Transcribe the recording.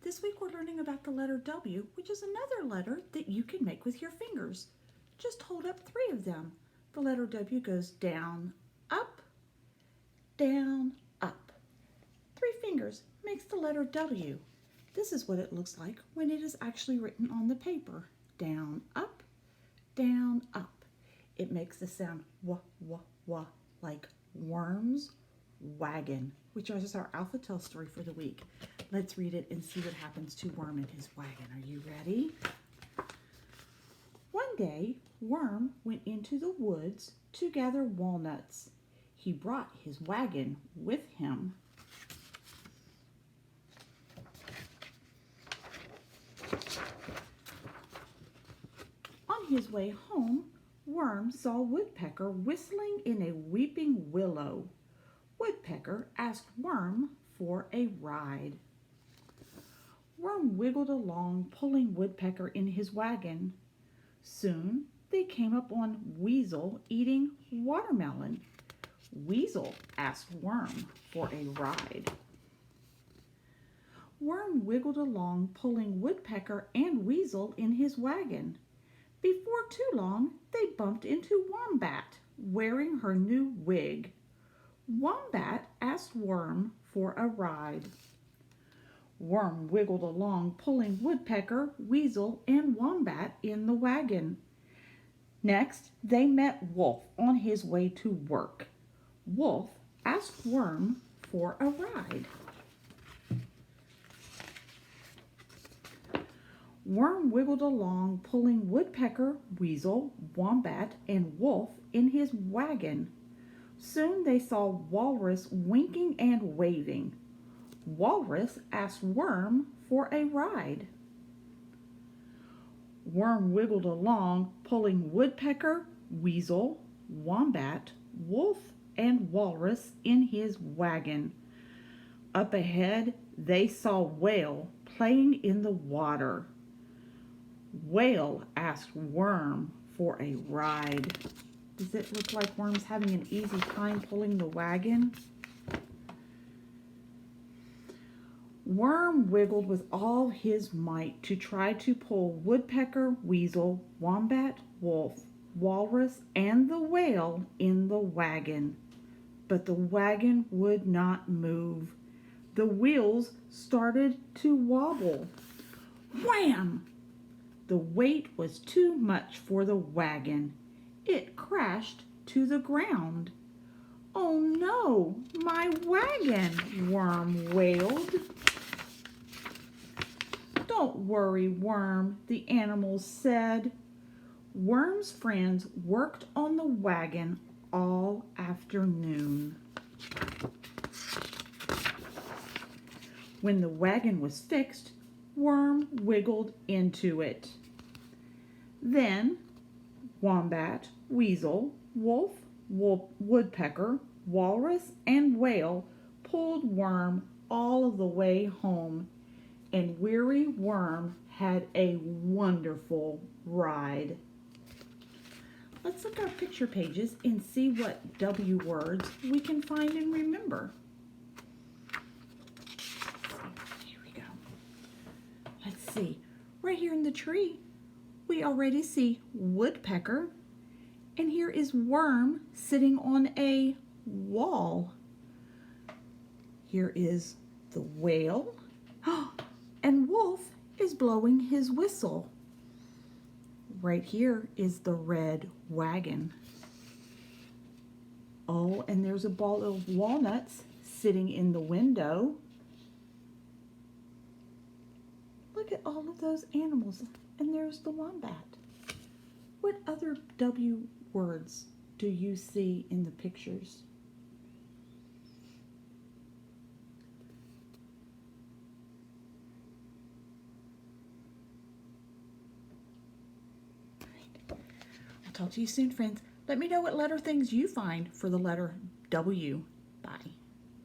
This week we're learning about the letter W, which is another letter that you can make with your fingers. Just hold up 3 of them. The letter W goes down, up, down, up. 3 fingers makes the letter W. This is what it looks like when it is actually written on the paper. Down, up, down, up. It makes the sound wah, wah, wah, like worms, wagon, which is our Alphatale story for the week. Let's read it and see what happens to Worm and his wagon. Are you ready? One day, Worm went into the woods to gather walnuts. He brought his wagon with him. On his way home, Worm saw Woodpecker whistling in a weeping willow. Woodpecker asked Worm for a ride. Worm wiggled along, pulling Woodpecker in his wagon. Soon they came up on Weasel eating watermelon. Weasel asked Worm for a ride. Worm wiggled along, pulling Woodpecker and Weasel in his wagon. Before too long, they bumped into Wombat, wearing her new wig. Wombat asked Worm for a ride. Worm wiggled along, pulling Woodpecker, Weasel, and Wombat in the wagon. Next, they met Wolf on his way to work. Wolf asked Worm for a ride. Worm wiggled along, pulling Woodpecker, Weasel, Wombat, and Wolf in his wagon. Soon they saw Walrus winking and waving. Walrus asked Worm for a ride. Worm wiggled along, pulling Woodpecker, Weasel, Wombat, Wolf, and Walrus in his wagon. Up ahead, they saw Whale playing in the water. Whale asked Worm for a ride. Does it look like Worm's having an easy time pulling the wagon? Worm wiggled with all his might to try to pull Woodpecker, Weasel, Wombat, Wolf, Walrus, and the Whale in the wagon. But the wagon would not move. The wheels started to wobble. Wham! The weight was too much for the wagon. It crashed to the ground. "Oh no, my wagon!" Worm wailed. "Don't worry, Worm," the animals said. Worm's friends worked on the wagon all afternoon. When the wagon was fixed, Worm wiggled into it. Then Wombat, Weasel, Wolf, Woodpecker, Walrus, and Whale pulled Worm all the way home, and weary Worm had a wonderful ride. Let's look at our picture pages and see what W words we can find and remember. Here we go. Let's see. Right here in the tree, we already see Woodpecker, and here is Worm sitting on a wall. Here is the Whale, and Wolf is blowing his whistle. Right here is the red wagon. Oh, and there's a ball of walnuts sitting in the window. Look at all of those animals. And there's the wombat. What other W words do you see in the pictures? I'll talk to you soon, friends. Let me know what letter things you find for the letter W. Bye.